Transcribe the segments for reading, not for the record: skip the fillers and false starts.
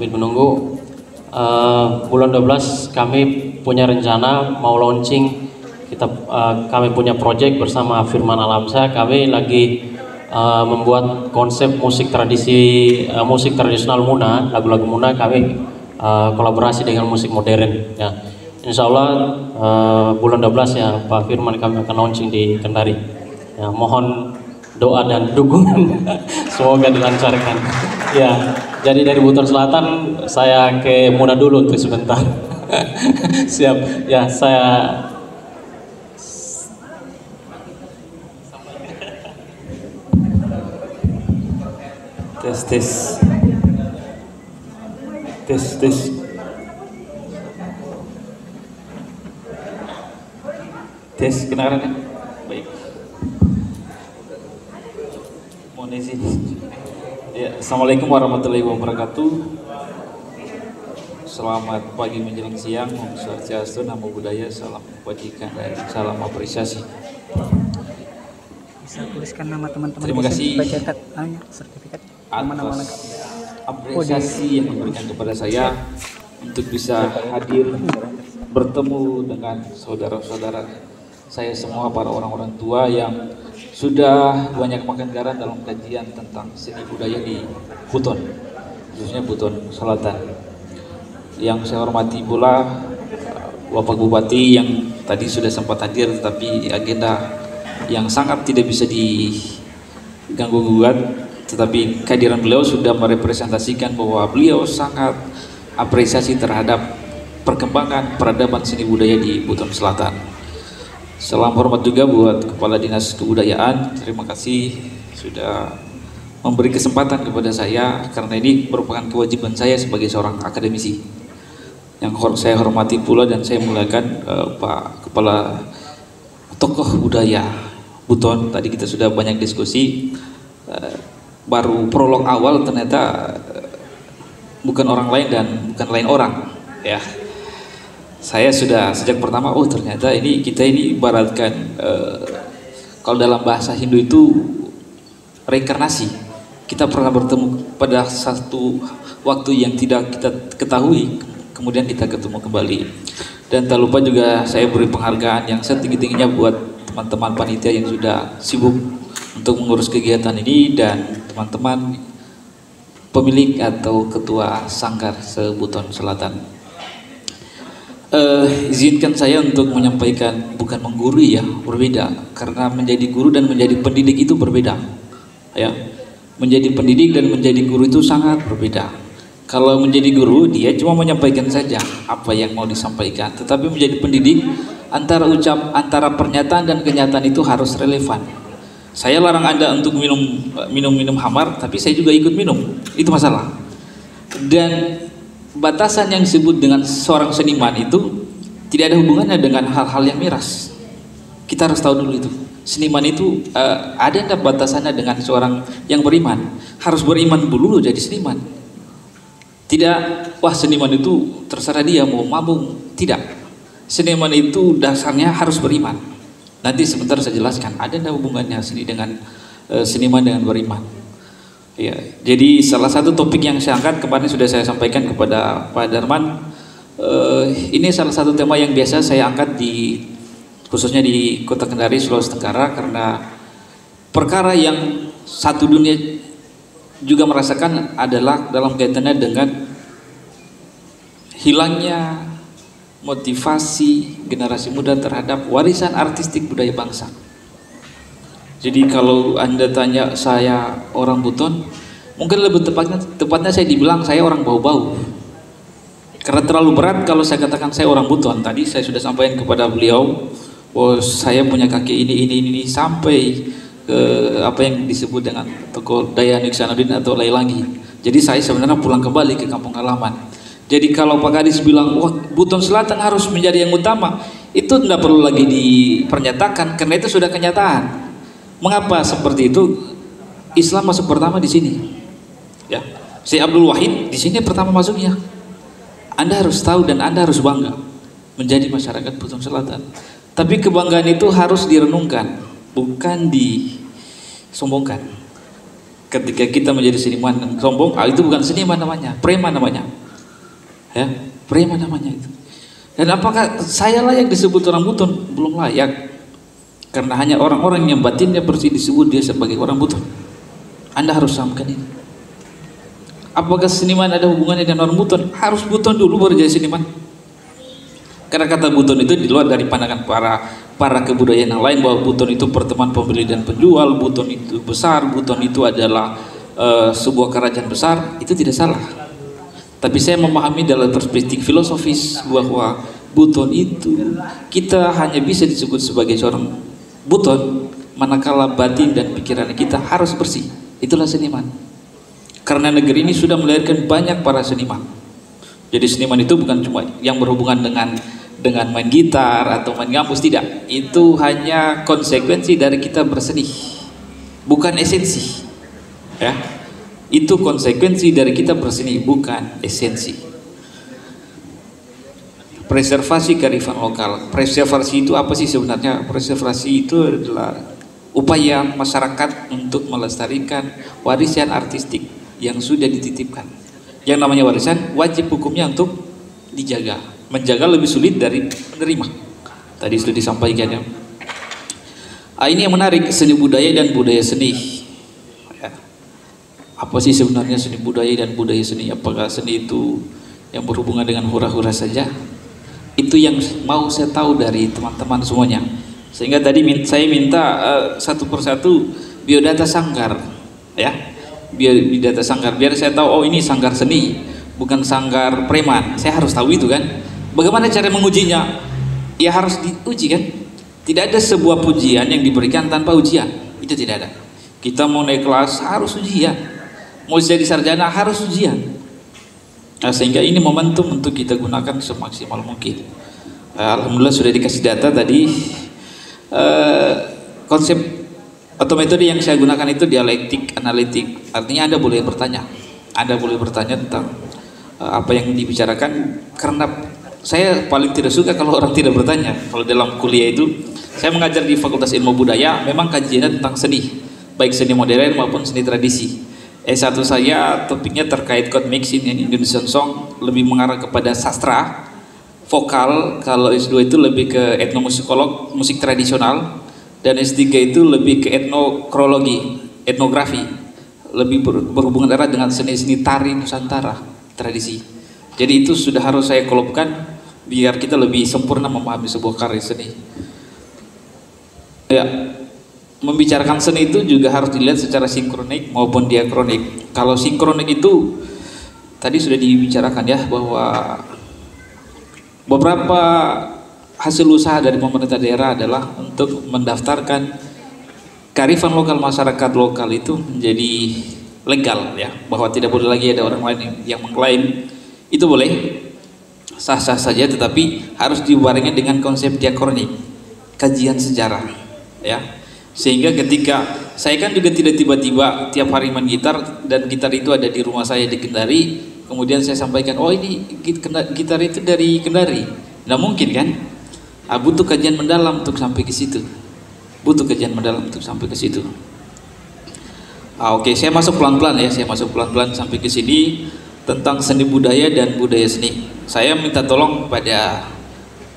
sambil menunggu bulan 12 kami punya rencana mau launching kami punya project bersama Firman Alamsyah. Kami lagi membuat konsep musik tradisional Muna, lagu-lagu Muna kami kolaborasi dengan musik modern ya. Insya Allah bulan 12 ya Pak Firman kami akan launching di Kendari ya, mohon doa dan dukungan semoga dilancarkan ya. Jadi dari Buton Selatan saya ke Muna dulu untuk sebentar. Siap ya, saya tes kedengarannya baik. Mohon izin ya. Assalamualaikum warahmatullahi wabarakatuh. Selamat pagi menjelang siang. Om Swastiastu, Namo Buddhaya, salam kebajikan dan salam apresiasi. Bisa tuliskan nama teman-teman. Terima kasih sertifikat atas apresiasi yang diberikan kepada saya untuk bisa hadir bertemu dengan saudara-saudara saya semua, para orang-orang tua yang sudah banyak makan garam dalam kajian tentang seni budaya di Buton, khususnya Buton Selatan. Yang saya hormati pula Bapak Bupati yang tadi sudah sempat hadir, tetapi agenda yang sangat tidak bisa diganggu gugat, tetapi kehadiran beliau sudah merepresentasikan bahwa beliau sangat apresiasi terhadap perkembangan peradaban seni budaya di Buton Selatan. Salam hormat juga buat Kepala Dinas Kebudayaan, terima kasih sudah memberi kesempatan kepada saya, karena ini merupakan kewajiban saya sebagai seorang akademisi. Yang saya hormati pula dan saya muliakan Pak Kepala Tokoh Budaya Buton. Tadi kita sudah banyak diskusi, baru prolog awal ternyata bukan orang lain dan bukan lain orang ya. Saya sudah sejak pertama, oh ternyata kita ini ibaratkan kalau dalam bahasa Hindu itu reinkarnasi. Kita pernah bertemu pada satu waktu yang tidak kita ketahui, kemudian kita ketemu kembali. Dan tak lupa juga saya beri penghargaan yang setinggi-tingginya buat teman-teman panitia yang sudah sibuk untuk mengurus kegiatan ini, dan teman-teman pemilik atau ketua Sanggar se-Buton Selatan. Izinkan saya untuk menyampaikan, bukan menggurui ya, berbeda, karena menjadi guru dan menjadi pendidik itu berbeda ya. Menjadi pendidik dan menjadi guru itu sangat berbeda. Kalau menjadi guru dia cuma menyampaikan saja apa yang mau disampaikan, tetapi menjadi pendidik antara pernyataan dan kenyataan itu harus relevan. Saya larang Anda untuk minum hamar, tapi saya juga ikut minum, itu masalah. Dan batasan yang disebut dengan seorang seniman itu tidak ada hubungannya dengan hal-hal yang miras. Kita harus tahu dulu itu. Seniman itu ada yang batasannya dengan seorang yang beriman. Harus beriman dulu jadi seniman. Tidak, wah seniman itu terserah dia mau mabung. Tidak. Seniman itu dasarnya harus beriman. Nanti sebentar saya jelaskan. Ada yang hubungannya dengan seniman dengan beriman. Ya, jadi salah satu topik yang saya angkat kemarin sudah saya sampaikan kepada Pak Darman. Ini salah satu tema yang biasa saya angkat khususnya di Kota Kendari, Sulawesi Tenggara, karena perkara yang satu dunia juga merasakan adalah dalam kaitannya dengan hilangnya motivasi generasi muda terhadap warisan artistik budaya bangsa. Jadi kalau Anda tanya saya orang Buton, mungkin lebih tepatnya saya dibilang saya orang bau-bau. Karena terlalu berat kalau saya katakan saya orang Buton. Tadi saya sudah sampaikan kepada beliau, oh saya punya kaki ini sampai ke apa yang disebut dengan Tokoh Dayan Iksanuddin atau Lailangi. Jadi saya sebenarnya pulang kembali ke kampung halaman. Jadi kalau Pak Kadis bilang, wah Buton Selatan harus menjadi yang utama, itu tidak perlu lagi dipernyatakan, karena itu sudah kenyataan. Mengapa seperti itu? Islam masuk pertama di sini. Ya, Syekh Abdul Wahid di sini pertama masuknya. Anda harus tahu dan Anda harus bangga menjadi masyarakat Buton Selatan. Tapi kebanggaan itu harus direnungkan, bukan disombongkan. Ketika kita menjadi seniman dan sombong, itu bukan seniman namanya, preman namanya. Ya, preman namanya itu. Dan apakah saya layak disebut orang buton? Belum layak. Karena hanya orang-orang yang batinnya bersih disebut dia sebagai orang buton. Anda harus samakan ini. Apakah seniman ada hubungannya dengan orang buton? Harus buton dulu baru jadi seniman. Karena kata buton itu di luar dari pandangan para kebudayaan yang lain, bahwa buton itu pertemuan pembeli dan penjual, buton itu besar, buton itu adalah sebuah kerajaan besar. Itu tidak salah. Tapi saya memahami dalam perspektif filosofis bahwa buton itu kita hanya bisa disebut sebagai seorang buton manakala batin dan pikiran kita harus bersih. Itulah seniman. Karena negeri ini sudah melahirkan banyak para seniman. Jadi seniman itu bukan cuma yang berhubungan dengan main gitar atau main gambus, tidak. Itu hanya konsekuensi dari kita berseni, bukan esensi. Ya, itu konsekuensi dari kita berseni, bukan esensi. Preservasi kearifan lokal. Preservasi itu apa sih sebenarnya? Preservasi itu adalah upaya masyarakat untuk melestarikan warisan artistik yang sudah dititipkan. Yang namanya warisan wajib hukumnya untuk dijaga. Menjaga lebih sulit dari menerima. Tadi sudah disampaikan ya. Ini yang menarik, seni budaya dan budaya seni. Ya. Apa sih sebenarnya seni budaya dan budaya seni? Apakah seni itu yang berhubungan dengan hura-hura saja? Itu yang mau saya tahu dari teman-teman semuanya. Sehingga tadi saya minta satu persatu biodata sanggar, ya, biodata sanggar, biar saya tahu, oh ini sanggar seni, bukan sanggar preman. Saya harus tahu itu kan. Bagaimana cara mengujinya? Ya harus diuji kan. Tidak ada sebuah pujian yang diberikan tanpa ujian. Itu tidak ada. Kita mau naik kelas harus ujian. Mau jadi sarjana harus ujian. Nah, sehingga ini momentum untuk kita gunakan semaksimal mungkin. Alhamdulillah sudah dikasih data tadi. Konsep atau metode yang saya gunakan itu dialektik analitik. Artinya Anda boleh bertanya. Anda boleh bertanya tentang apa yang dibicarakan, karena saya paling tidak suka kalau orang tidak bertanya. Kalau dalam kuliah itu, saya mengajar di Fakultas Ilmu Budaya, memang kajiannya tentang seni, baik seni modern maupun seni tradisi. S1 saya topiknya terkait chord mixing in Indonesian song, lebih mengarah kepada sastra vokal. Kalau S2 itu lebih ke etnomusikolog, musik tradisional, dan S3 itu lebih ke etnokrologi, etnografi, lebih berhubungan erat dengan seni-seni tari Nusantara tradisi. Jadi itu sudah harus saya kolobkan biar kita lebih sempurna memahami sebuah karya seni. Ya, membicarakan seni itu juga harus dilihat secara sinkronik maupun diakronik. Kalau sinkronik itu tadi sudah dibicarakan ya, bahwa beberapa hasil usaha dari pemerintah daerah adalah untuk mendaftarkan kearifan lokal masyarakat lokal itu menjadi legal ya, bahwa tidak boleh lagi ada orang lain yang mengklaim. Itu boleh sah-sah saja, tetapi harus dibarengi dengan konsep diakronik, kajian sejarah ya. Sehingga ketika saya kan juga tidak tiba-tiba tiap hari main gitar, dan gitar itu ada di rumah saya di Kendari, kemudian saya sampaikan, oh ini gitar itu dari Kendari. Nggak mungkin kan? Butuh kajian mendalam untuk sampai ke situ. Butuh kajian mendalam untuk sampai ke situ. Oke, saya masuk pelan-pelan ya, saya masuk pelan-pelan sampai ke sini tentang seni budaya dan budaya seni. Saya minta tolong pada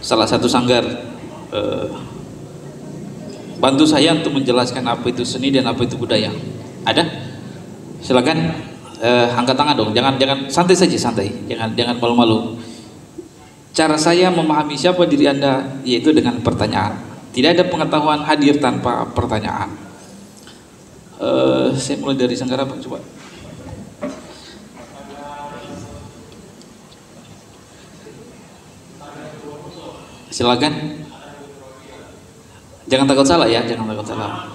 salah satu sanggar, bantu saya untuk menjelaskan apa itu seni dan apa itu budaya. Ada? Silakan angkat tangan dong. Jangan santai saja, santai. Jangan malu-malu. Cara saya memahami siapa diri Anda yaitu dengan pertanyaan. Tidak ada pengetahuan hadir tanpa pertanyaan. Saya mulai dari sanggar apa coba? Silakan. Jangan takut salah ya, jangan takut salah.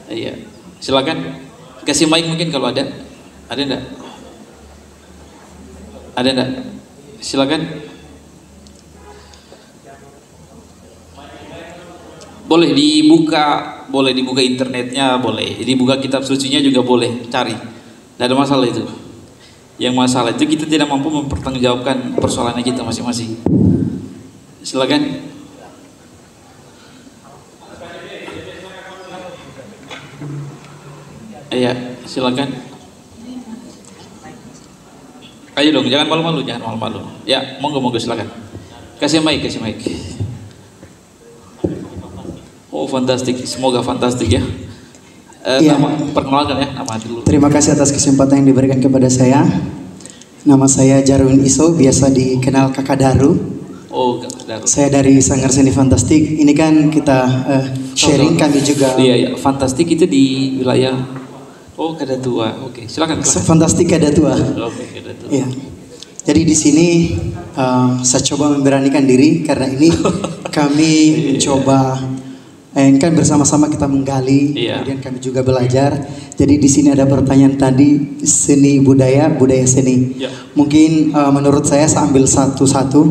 Iya, silakan. Kasih mic mungkin kalau ada. Ada enggak? Ada enggak? Silakan. Boleh dibuka internetnya, boleh dibuka kitab sucinya juga boleh, cari. Tidak ada masalah itu. Yang masalah itu kita tidak mampu mempertanggungjawabkan persoalannya kita masing-masing. Silakan. Iya, silakan. Ayo dong, jangan malu-malu, jangan malu-malu. Ya, monggo silakan. Kasih mic. Oh, fantastik. Semoga fantastik ya. Iya. Perkenalkan ya, nama dulu. Terima kasih atas kesempatan yang diberikan kepada saya. Nama saya Jarwin Iso, biasa dikenal Kakak Daru. Oh, Kakak Daru. Saya dari Sanggar Seni Fantastik. Ini kan kita sharing, kami juga. Iya, fantastik itu di wilayah. Oh, Kadatua. Oke, silakan. Fantastik Kadatua. Oke, Kadatua. Iya. Jadi di sini saya coba memberanikan diri karena ini kami mencoba kan bersama-sama kita menggali, kemudian kami juga belajar. Jadi di sini ada pertanyaan tadi seni budaya seni. Mungkin menurut saya ambil satu-satu.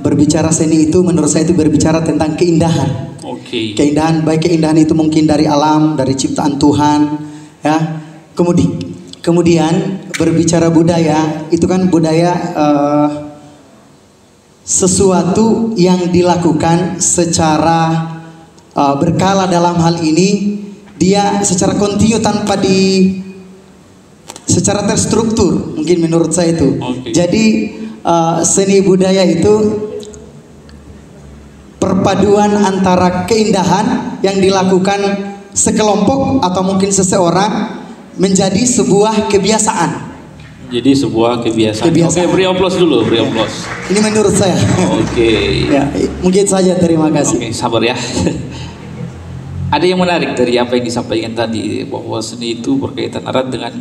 Berbicara seni itu menurut saya itu berbicara tentang keindahan. Keindahan, baik keindahan itu mungkin dari alam, dari ciptaan Tuhan, ya. Kemudian berbicara budaya itu kan budaya sesuatu yang dilakukan secara berkala. Dalam hal ini dia secara kontinu tanpa secara terstruktur, mungkin menurut saya itu. Jadi seni budaya itu perpaduan antara keindahan yang dilakukan sekelompok atau mungkin seseorang menjadi sebuah kebiasaan. Jadi sebuah kebiasaan. Oke, beri aplaus dulu, beri aplaus. Ini menurut saya. Ya, mungkin saja, terima kasih. Oke, sabar ya. Ada yang menarik dari apa yang disampaikan tadi, bahwa seni itu berkaitan erat dengan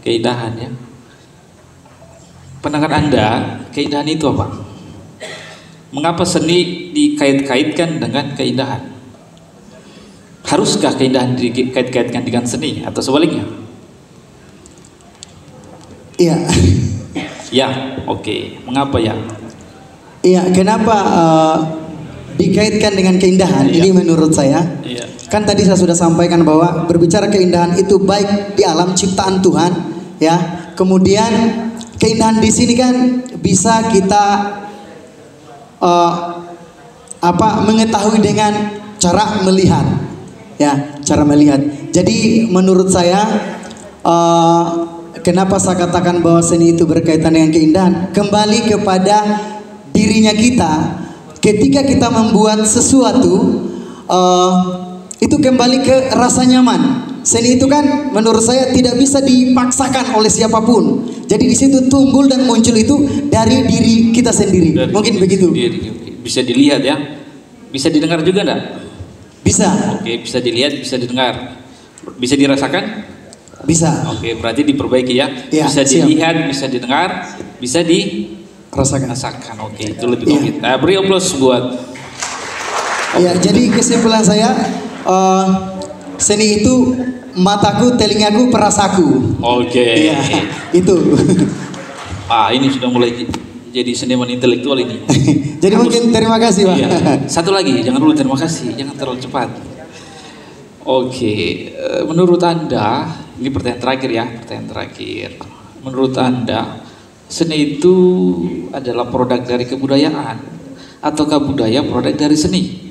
keindahan ya. Pandangan Anda, keindahan itu apa? Mengapa seni dikait-kaitkan dengan keindahan? Haruskah keindahan dikait-kaitkan dengan seni atau sebaliknya? Iya. Ya, oke. Mengapa ya? Iya, kenapa dikaitkan dengan keindahan? Ini menurut saya. Kan tadi saya sudah sampaikan bahwa berbicara keindahan itu baik di alam ciptaan Tuhan, ya. Kemudian keindahan di sini kan bisa kita mengetahui dengan cara melihat, ya, cara melihat. Jadi menurut saya kenapa saya katakan bahwa seni itu berkaitan dengan keindahan? Kembali kepada dirinya kita. Ketika kita membuat sesuatu, itu kembali ke rasa nyaman. Seni itu kan menurut saya tidak bisa dipaksakan oleh siapapun. Jadi di situ tumbuh dan muncul itu dari diri kita sendiri. Mungkin begitu. Bisa dilihat ya. Bisa didengar juga enggak? Bisa. Oke, bisa dilihat, bisa didengar. Bisa dirasakan? Bisa. Oke, berarti diperbaiki ya. Bisa dilihat, bisa didengar, bisa dirasakan. Oke, itu lebih konkret. Nah, beri aplaus buat. Ya, jadi kesimpulan saya seni itu mataku, telingaku, perasaku. Oke. Ya, itu. Ini sudah mulai jadi seniman intelektual ini. Jadi mungkin terima kasih, Pak. Iya. Satu lagi, jangan dulu terima kasih, jangan terlalu cepat. Oke, menurut Anda, ini pertanyaan terakhir ya, menurut Anda, seni itu adalah produk dari kebudayaan ataukah budaya produk dari seni?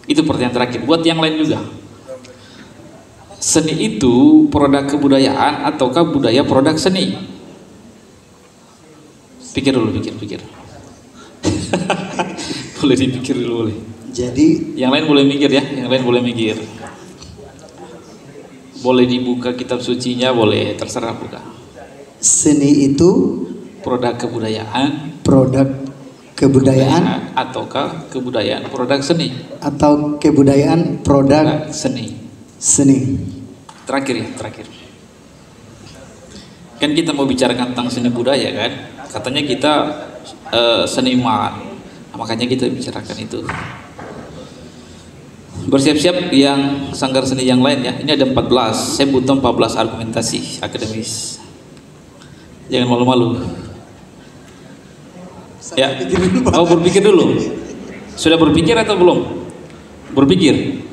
Itu pertanyaan terakhir, buat yang lain juga. Seni itu produk kebudayaan ataukah budaya produk seni? Pikir dulu, pikir. Boleh dipikir dulu, boleh. Jadi yang lain boleh mikir ya, boleh dibuka kitab sucinya, boleh, terserah buka. Seni itu produk kebudayaan ataukah kebudayaan produk seni? Atau kebudayaan produk seni. Terakhir. Kan kita mau bicarakan tentang seni budaya kan? Katanya kita seniman. Makanya kita bicarakan itu. Bersiap-siap yang sanggar seni yang lain ya. Ini ada 14. Saya butuh 14 argumentasi akademis. Jangan malu-malu. Ya. Berpikir dulu. Sudah berpikir atau belum? Berpikir.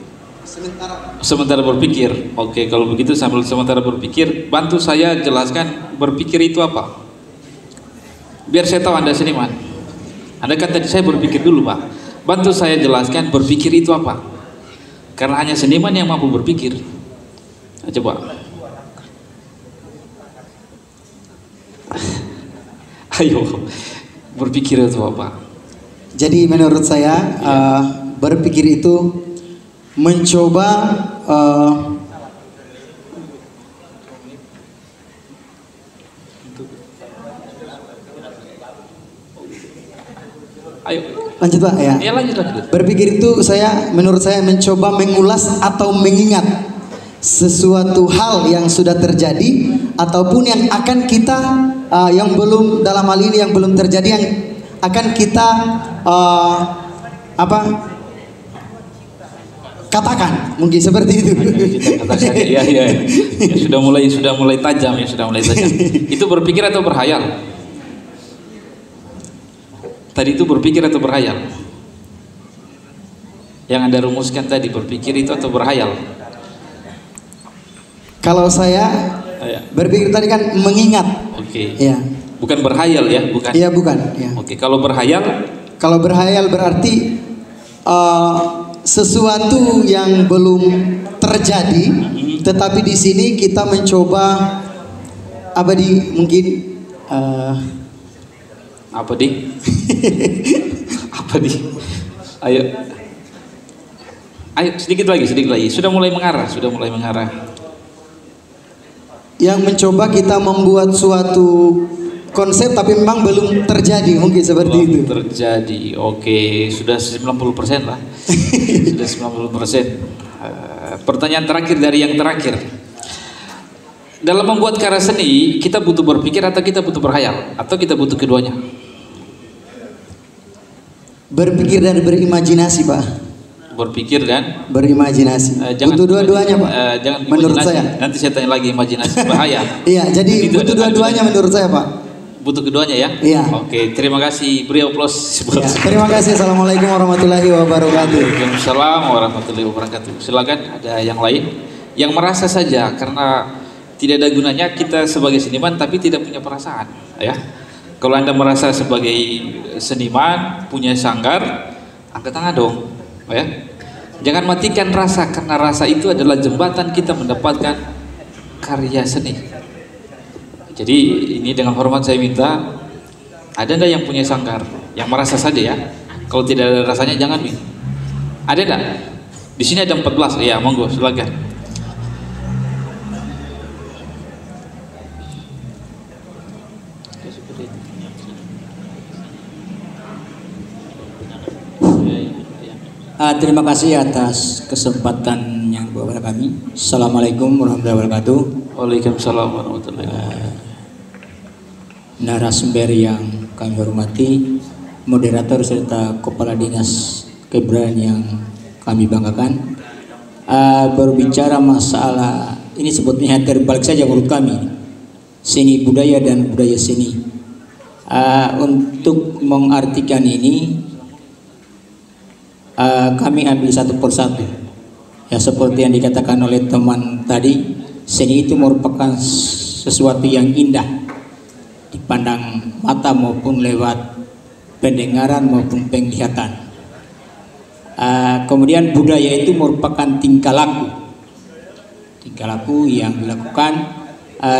Sementara berpikir. Oke, kalau begitu sambil sementara berpikir, bantu saya jelaskan berpikir itu apa? Biar saya tahu Anda seniman. Anda kan tadi saya berpikir dulu, Pak. Bantu saya jelaskan berpikir itu apa? Karena hanya seniman yang mampu berpikir. Coba. Ayo, berpikir itu apa? Jadi menurut saya berpikir itu mencoba Ayo. Lanjut Pak ya. Iya lanjut. Berpikir itu menurut saya mencoba mengulas atau mengingat sesuatu hal yang sudah terjadi ataupun yang akan kita yang belum, dalam hal ini yang belum terjadi, yang akan kita katakan, mungkin seperti itu. Kita katakan, ya, sudah mulai tajam ya, sudah mulai tajam. Itu berpikir atau berhayal? Tadi itu berpikir atau berhayal? Yang Anda rumuskan tadi, berpikir itu atau berhayal? Kalau saya berpikir tadi kan mengingat. Oke. Ya. Bukan berhayal ya, bukan? Iya bukan. Ya. Oke. Kalau berhayal? Kalau berhayal berarti sesuatu yang belum terjadi, tetapi di sini kita mencoba mungkin apa di? Ayo sedikit lagi. Sudah mulai mengarah. Yang mencoba kita membuat suatu konsep tapi memang belum terjadi, mungkin seperti itu. Terjadi. Oke, sudah 90% lah. Sudah 90%. Pertanyaan terakhir dari yang terakhir. Dalam membuat karya seni, kita butuh berpikir atau kita butuh berhayal? Atau kita butuh keduanya? Berpikir dan berimajinasi, Pak. Berpikir dan berimajinasi. Butuh dua-duanya, Pak. Jangan menurut saya. Nanti saya tanya lagi, imajinasi bahaya. Iya, jadi butuh dua-duanya menurut saya, Pak. Butuh keduanya ya? Iya. Oke, terima kasih. Beri aplaus. Ya, terima kasih. Assalamualaikum warahmatullahi wabarakatuh. Waalaikumsalam warahmatullahi wabarakatuh. Silakan, ada yang lain yang merasa saja karena tidak ada gunanya kita sebagai seniman tapi tidak punya perasaan, ya. Kalau Anda merasa sebagai seniman punya sanggar, angkat tangan dong, ya. Jangan matikan rasa, karena rasa itu adalah jembatan kita mendapatkan karya seni. Jadi ini dengan hormat saya minta, ada enggak yang punya sanggar, yang merasa saja ya. Kalau tidak ada rasanya jangan. Ada enggak? Di sini ada 14, ya monggo silakan. Terima kasih atas kesempatan yang dibawa kami. Assalamualaikum warahmatullahi wabarakatuh. Waalaikumsalam warahmatullahi wabarakatuh. Narasumber yang kami hormati, moderator serta kepala dinas kebudayaan yang kami banggakan. Berbicara masalah ini sebetulnya terbalik saja menurut kami, seni budaya dan budaya seni. Untuk mengartikan ini, kami ambil satu persatu. Ya, seperti yang dikatakan oleh teman tadi, seni itu merupakan sesuatu yang indah dipandang mata maupun lewat pendengaran maupun penglihatan. Kemudian budaya itu merupakan tingkah laku yang dilakukan,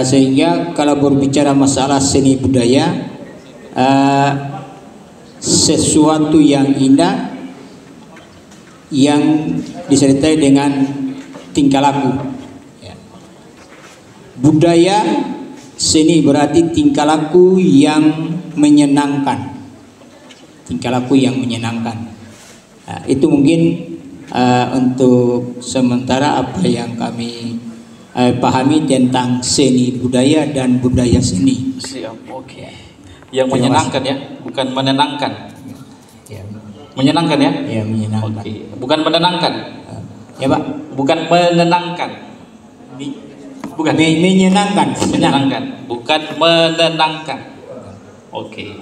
sehingga kalau berbicara masalah seni budaya, sesuatu yang indah yang disertai dengan tingkah laku. Budaya seni berarti tingkah laku yang menyenangkan. Itu mungkin untuk sementara apa yang kami pahami tentang seni budaya dan budaya seni. Siap, oke. Yang menyenangkan ya, bukan menenangkan. Menyenangkan ya? Ya, menyenangkan. Oke. Bukan menenangkan. Ya, Pak. Bukan menenangkan. Bukan. Menyenangkan. Menyenangkan. Bukan menenangkan. Oke.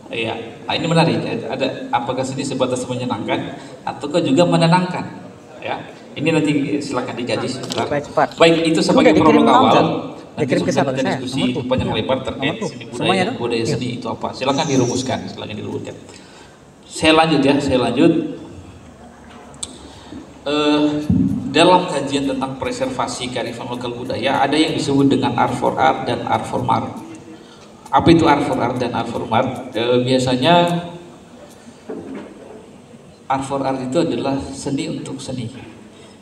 Iya. Ini menarik. Ada apakah sini sebatas menyenangkan ataukah juga menenangkan? Ya. Ini nanti silakan dikaji. Baik, itu sebagai prolog awal. Nanti kita diskusi panjang lebar terkait seni budaya seni itu apa. Silakan dirumuskan. Saya lanjut. Dalam kajian tentang preservasi kearifan lokal budaya ada yang disebut dengan art for art dan art for art. Apa itu art for art dan art for art? Biasanya art for art itu adalah seni untuk seni.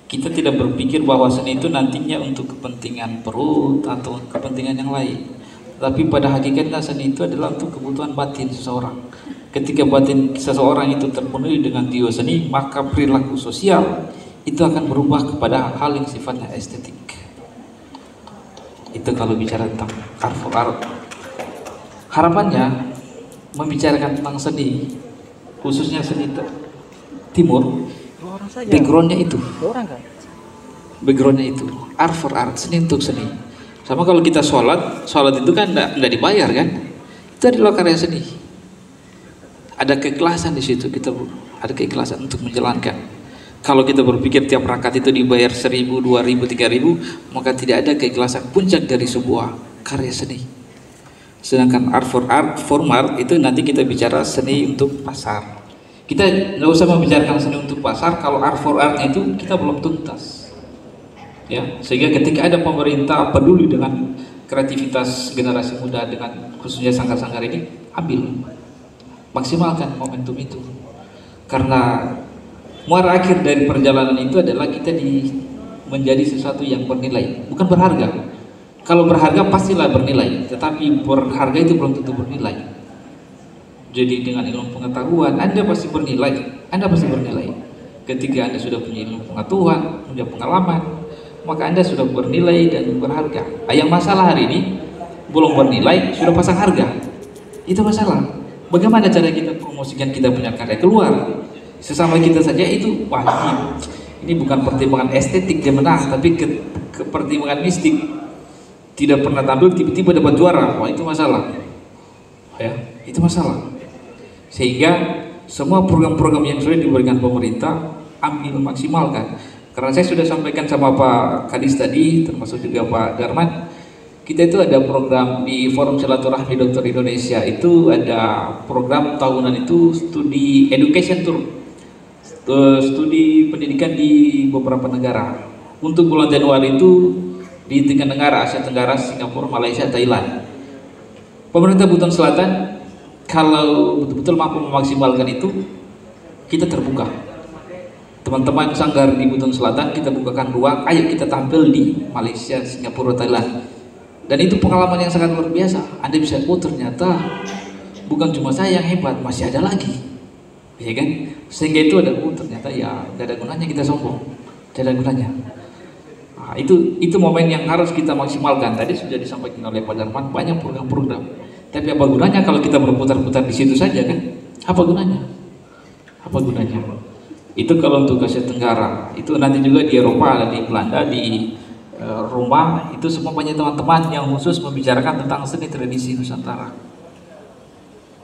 Kita tidak berpikir bahwa seni itu nantinya untuk kepentingan perut atau kepentingan yang lain. Tapi pada hakikatnya seni itu adalah untuk kebutuhan batin seseorang. Ketika batin seseorang itu terpenuhi dengan jiwa seni, maka perilaku sosial itu akan berubah kepada hal yang sifatnya estetik. Itu kalau bicara tentang art for art. Harapannya membicarakan tentang seni, khususnya seni timur, backgroundnya itu, backgroundnya itu art for art, seni untuk seni. Sama kalau kita sholat itu kan enggak dibayar kan, itu adalah karya seni. Ada keikhlasan di situ, kita ada keikhlasan untuk menjalankan. Kalau kita berpikir tiap rakaat itu dibayar 1.000, 2.000, 3.000, maka tidak ada keikhlasan puncak dari sebuah karya seni. Sedangkan art for art itu nanti kita bicara seni untuk pasar. Kita nggak usah membicarakan seni untuk pasar kalau art for art itu kita belum tuntas. Ya, sehingga ketika ada pemerintah peduli dengan kreativitas generasi muda dengan khususnya sanggar-sanggar ini, ambil, maksimalkan momentum itu. Karena muara akhir dari perjalanan itu adalah kita menjadi sesuatu yang bernilai, bukan berharga. Kalau berharga pastilah bernilai, tetapi berharga itu belum tentu bernilai. Jadi dengan ilmu pengetahuan Anda pasti bernilai, Anda pasti bernilai. Ketika Anda sudah punya ilmu pengetahuan, punya pengalaman, maka Anda sudah bernilai dan berharga. Yang masalah hari ini belum bernilai, sudah pasang harga. Itu masalah. Bagaimana cara kita promosikan kita punya karya keluar? Sesama kita saja itu wajib. Ini bukan pertimbangan estetik dia menang, tapi pertimbangan mistik. Tidak pernah tampil tiba-tiba dapat juara, wah itu masalah. Ya, itu masalah. Sehingga semua program-program yang sudah diberikan pemerintah ambil maksimalkan. Karena saya sudah sampaikan sama Pak Kadis tadi, termasuk juga Pak Darman, kita itu ada program di Forum Silaturahmi Dokter Indonesia, itu ada program tahunan itu studi education tour, studi pendidikan di beberapa negara. Untuk bulan Januari itu di 3 negara Asia Tenggara, Singapura, Malaysia, Thailand. Pemerintah Buton Selatan kalau betul-betul mampu memaksimalkan itu, kita terbuka. Teman-teman sanggar di Buton Selatan kita bukakan ruang, ayo kita tampil di Malaysia, Singapura, Thailand. Dan itu pengalaman yang sangat luar biasa. Anda bisa, oh ternyata bukan cuma saya yang hebat, masih ada lagi, ya kan? Sehingga itu ada, oh ternyata ya tidak ada gunanya kita sombong, tidak ada gunanya. Nah, itu momen yang harus kita maksimalkan. Tadi sudah disampaikan oleh Pak Darman, banyak program-program. Tapi apa gunanya kalau kita berputar-putar di situ saja kan? Apa gunanya? Apa gunanya? Itu kalau untuk Asia Tenggara. Itu nanti juga di Eropa, di Belanda, di Roma, itu semua banyak teman-teman yang khusus membicarakan tentang seni tradisi Nusantara.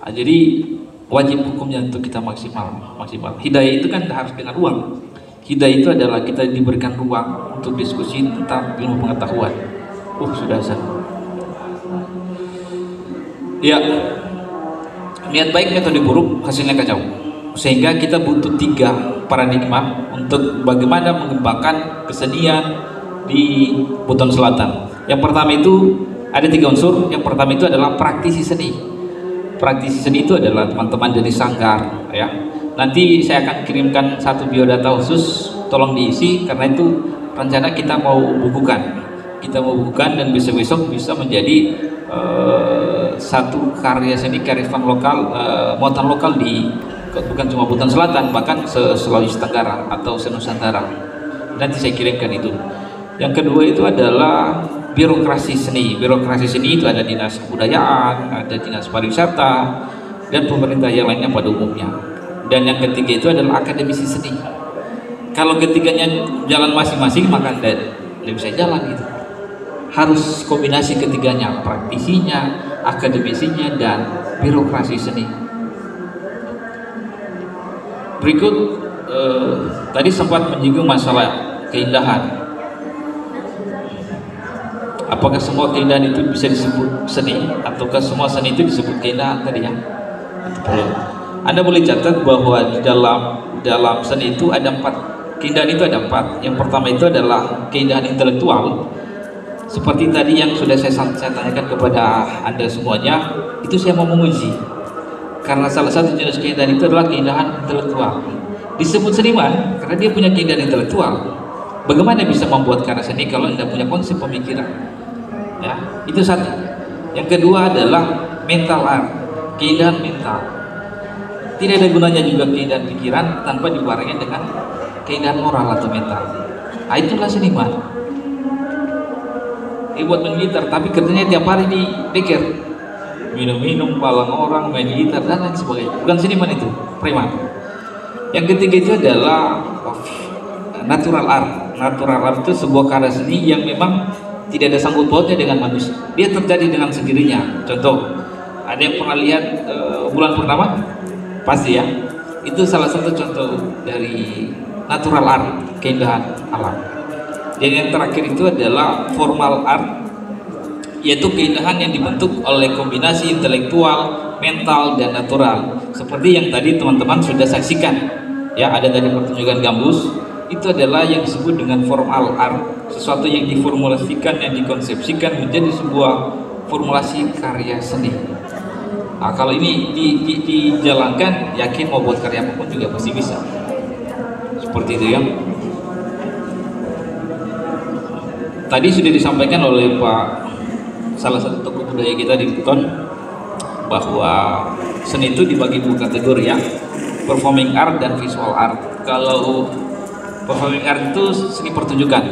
Nah, jadi wajib hukumnya untuk kita maksimal. Hidayah itu kan harus dengan uang. Hidayah itu adalah kita diberikan ruang untuk diskusi tentang ilmu pengetahuan. Sudah sah. Ya, niat baik metode buruk hasilnya kacau. Sehingga kita butuh 3 paradigma untuk bagaimana mengembangkan kesenian di Buton Selatan. Yang pertama itu ada 3 unsur. Yang pertama itu adalah praktisi seni. Praktisi seni itu adalah teman-teman dari sanggar, ya. Nanti saya akan kirimkan 1 biodata khusus, tolong diisi karena itu rencana kita mau bukukan. Kita mau bukukan dan besok-besok bisa menjadi satu karya seni kearifan lokal, muatan lokal di bukan cuma Buton Selatan, bahkan Sulawesi Tenggara atau se-Nusantara. Nanti saya kirimkan itu. Yang kedua itu adalah birokrasi seni. Birokrasi seni itu ada dinas kebudayaan, ada dinas pariwisata, dan pemerintah yang lainnya pada umumnya. Dan yang ketiga itu adalah akademisi seni. Kalau ketiganya jalan masing-masing maka tidak bisa jalan gitu. Harus kombinasi ketiganya, praktisinya, akademisinya, dan birokrasi seni. Berikut tadi sempat menyinggung masalah keindahan. Apakah semua keindahan itu bisa disebut seni, ataukah semua seni itu disebut keindahan tadi ya? Anda boleh catat bahwa di dalam seni itu ada 4 keindahan, itu ada 4. Yang pertama itu adalah keindahan intelektual. seperti tadi yang sudah saya tanyakan kepada Anda semuanya, itu saya mau menguji. Karena salah satu jenis keindahan itu adalah keindahan intelektual. Disebut seniman karena dia punya keindahan intelektual. Bagaimana bisa membuat karya seni kalau tidak punya konsep pemikiran? Ya, itu satu. Yang kedua adalah mental art, keindahan mental. Tidak ada gunanya juga keindahan pikiran tanpa dibarengi dengan keindahan moral atau mental. Nah, itulah seniman. Buat main gitar, tapi kerjanya tiap hari di pikir, minum-minum, palang orang, main gitar dan lain sebagainya. Bukan seniman itu, preman. Yang ketiga itu adalah natural art. Natural art itu sebuah karya seni yang memang tidak ada sangkut pautnya dengan manusia. Dia terjadi dengan sendirinya. Contoh, ada yang pernah lihat bulan purnama? Pasti ya. Itu salah satu contoh dari natural art, keindahan alam. Dan yang terakhir itu adalah formal art, yaitu keindahan yang dibentuk oleh kombinasi intelektual, mental, dan natural. Seperti yang tadi teman-teman sudah saksikan, ya, ada tadi pertunjukan gambus. Itu adalah yang disebut dengan formal art, sesuatu yang diformulasikan, yang dikonsepsikan menjadi sebuah formulasi karya seni. Nah, kalau ini dijalankan, yakin mau buat karya apapun juga pasti bisa. Seperti itu ya. Tadi sudah disampaikan oleh Pak, salah satu tokoh budaya kita di Buton, bahwa seni itu dibagi dua kategori ya, performing art dan visual art. Kalau performing art itu seni pertunjukan,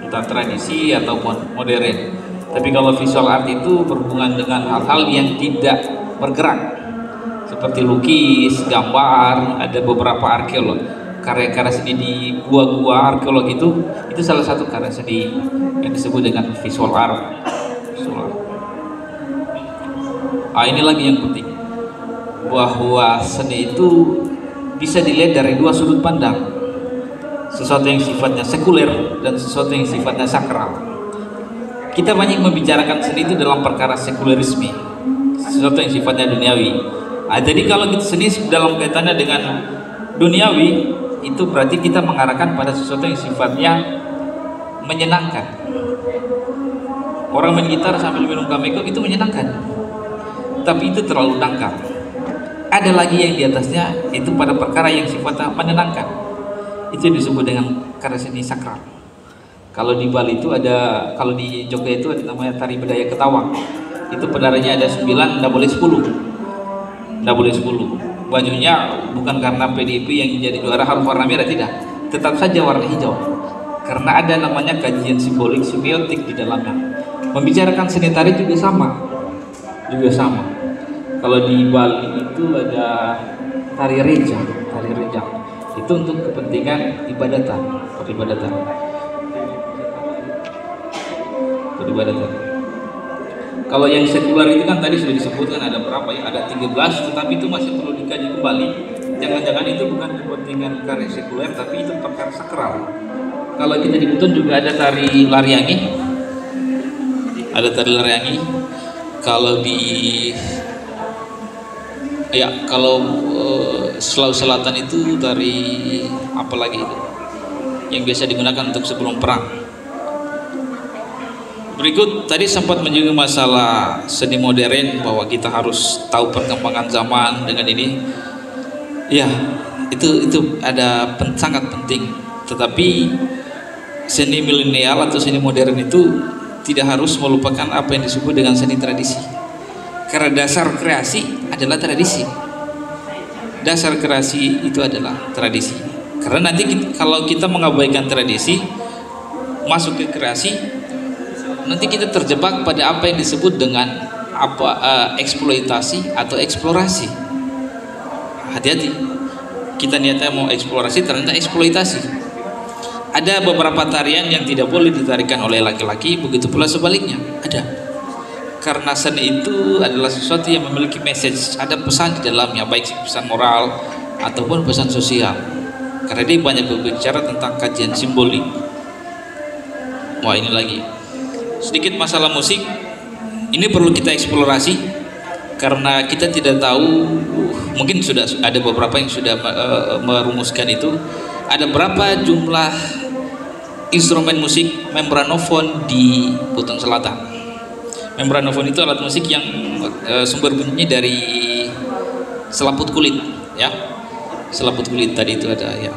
entah tradisi ataupun modern. Tapi kalau visual art itu berhubungan dengan hal-hal yang tidak bergerak, seperti lukis, gambar. Ada beberapa arkeolog, karya-karya seni di gua-gua arkeologi itu salah satu karya seni yang disebut dengan visual art. Ini lagi yang penting, bahwa seni itu bisa dilihat dari dua sudut pandang, sesuatu yang sifatnya sekuler dan sesuatu yang sifatnya sakral. Kita banyak membicarakan seni itu dalam perkara sekulerisme, sesuatu yang sifatnya duniawi. Jadi kalau kita seni dalam kaitannya dengan duniawi, itu berarti kita mengarahkan pada sesuatu yang sifatnya menyenangkan. Orang main gitar sambil minum kameko itu menyenangkan, tapi itu terlalu dangkal. Ada lagi yang di atasnya, itu pada perkara yang sifatnya menenangkan. Itu disebut dengan karya seni sakral. Kalau di Bali itu ada, kalau di Jogja itu ada namanya tari bedaya ketawang. Itu penarinya ada 9, tidak boleh 10. Tidak boleh 10. Bajunya bukan karena PDIP yang jadi juara harus warna merah, tidak, tetap saja warna hijau, karena ada namanya kajian simbolik semiotik di dalamnya. Membicarakan seni tari juga sama. Kalau di Bali itu ada tari rejang. Itu untuk kepentingan peribadatan. Kalau yang sekuler itu kan tadi sudah disebutkan ada berapa ya, ada 13, tetapi itu masih perlu dikaji kembali. Jangan-jangan itu bukan kepentingan karya sekuler, tapi itu perkara sakral. Kalau kita di Buton juga ada tari Lariangi. Kalau di Sulawesi Selatan itu tari apa lagi itu yang biasa digunakan untuk sebelum perang. Berikut tadi sempat menyinggung masalah seni modern, bahwa kita harus tahu perkembangan zaman dengan ini. Ya, itu ada sangat penting. Tetapi seni milenial atau seni modern itu tidak harus melupakan apa yang disebut dengan seni tradisi. Karena dasar kreasi adalah tradisi. Dasar kreasi itu adalah tradisi. Karena nanti kalau kita mengabaikan tradisi, masuk ke kreasi, nanti kita terjebak pada apa yang disebut dengan eksploitasi atau eksplorasi. Hati-hati, kita niatnya mau eksplorasi, ternyata eksploitasi. Ada beberapa tarian yang tidak boleh ditarikan oleh laki-laki, begitu pula sebaliknya ada. Karena seni itu adalah sesuatu yang memiliki message, ada pesan di dalamnya, baik pesan moral ataupun pesan sosial. Karena dia banyak berbicara tentang kajian simbolik. Wah, ini lagi sedikit masalah musik. Ini perlu kita eksplorasi, karena kita tidak tahu, mungkin sudah ada beberapa yang sudah merumuskan itu, ada berapa jumlah instrumen musik membranofon di Buton Selatan. Membranofon itu alat musik yang sumber bunyinya dari selaput kulit, ya. Selaput kulit tadi itu ada, ya.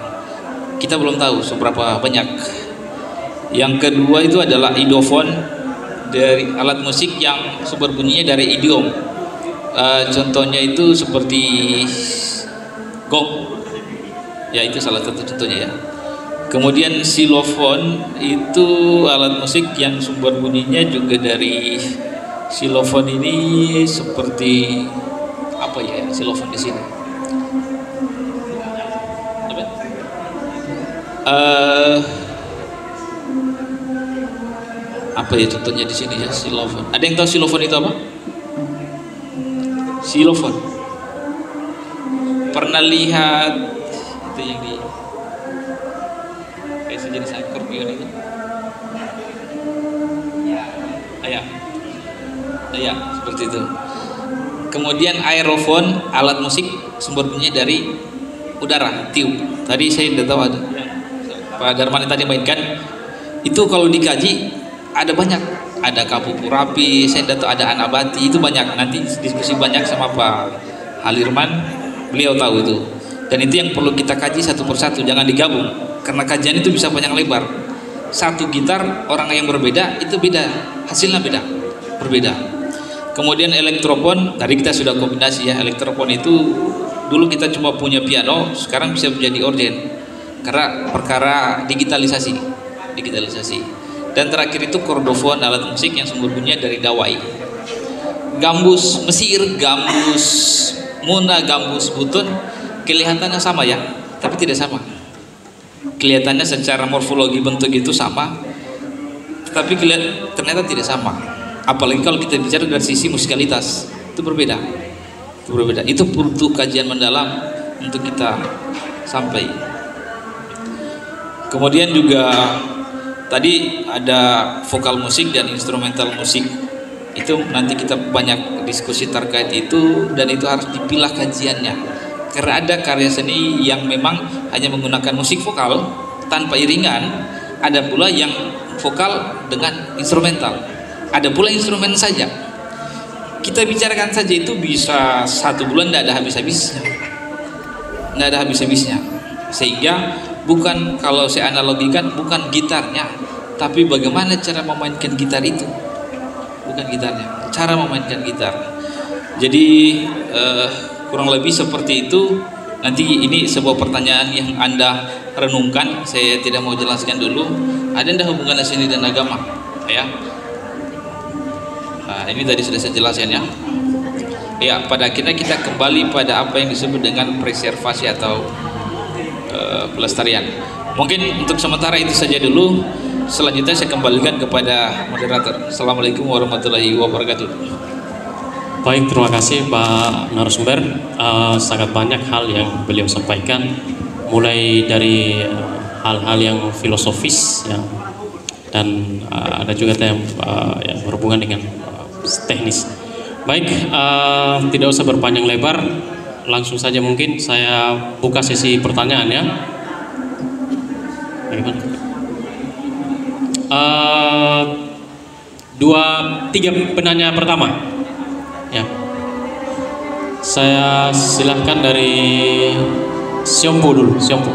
Kita belum tahu seberapa banyak. Yang kedua itu adalah idofon, dari alat musik yang sumber bunyinya dari idiom. Contohnya itu seperti gong, ya, itu salah satu contohnya, ya. Kemudian xilofon itu alat musik yang sumber bunyinya juga dari xilofon ini seperti apa ya, xilofon di sini. Apa ya contohnya di sini, ya, xilofon. Ada yang tahu xilofon itu apa? Xilofon. Pernah lihat itu yang di kayak sejenis akordeon itu? Ya, seperti itu. Kemudian aerofon, alat musik sumber bunyinya dari udara, tiup. Tadi saya tidak tahu, ada Pak Darman tadi mainkan. Itu kalau dikaji ada banyak, ada kapupurapi, saya tidak tahu, ada anabati, itu banyak. Nanti diskusi banyak sama Pak Halirman, beliau tahu itu. Dan itu yang perlu kita kaji satu persatu, jangan digabung, karena kajian itu bisa panjang lebar. Satu gitar orang yang berbeda itu beda, hasilnya berbeda. Kemudian elektropon, tadi kita sudah kombinasi, ya. Elektropon itu dulu kita cuma punya piano, sekarang bisa menjadi orden karena perkara digitalisasi. Dan terakhir itu kordofon, alat musik yang sumber bunyinya dari dawai. Gambus Mesir, gambus Muna, gambus Buton kelihatannya sama, ya, tapi tidak sama. Kelihatannya secara morfologi bentuk itu sama, tetapi ternyata tidak sama. Apalagi kalau kita bicara dari sisi musikalitas, itu berbeda. Itu butuh kajian mendalam untuk kita sampai. Kemudian juga tadi ada vokal musik dan instrumental musik. Itu nanti kita banyak diskusi terkait itu, dan itu harus dipilah kajiannya. Karena ada karya seni yang memang hanya menggunakan musik vokal tanpa iringan, ada pula yang vokal dengan instrumental, ada pula instrumen saja. Kita bicarakan saja itu bisa 1 bulan, tidak ada habis-habisnya. Sehingga bukan, kalau saya analogikan, bukan gitarnya, tapi bagaimana cara memainkan gitar itu. Bukan gitarnya, cara memainkan gitar. Jadi kurang lebih seperti itu. Nanti ini sebuah pertanyaan yang Anda renungkan, saya tidak mau jelaskan dulu. Ada ndak hubungannya seni dan agama, ya? Nah, ini tadi sudah saya jelaskan, ya. Ya, pada akhirnya kita kembali pada apa yang disebut dengan preservasi atau pelestarian. Mungkin untuk sementara itu saja dulu. Selanjutnya saya kembalikan kepada moderator. Assalamualaikum warahmatullahi wabarakatuh. Baik, terima kasih Pak narasumber. Sangat banyak hal yang beliau sampaikan, mulai dari hal-hal yang filosofis, ya, dan ada juga yang berhubungan dengan teknis. Baik, tidak usah berpanjang lebar, langsung saja mungkin saya buka sesi pertanyaan, ya. Bagaimana? 3 penanya pertama, ya. Saya silahkan dari Siompu dulu, Siompu.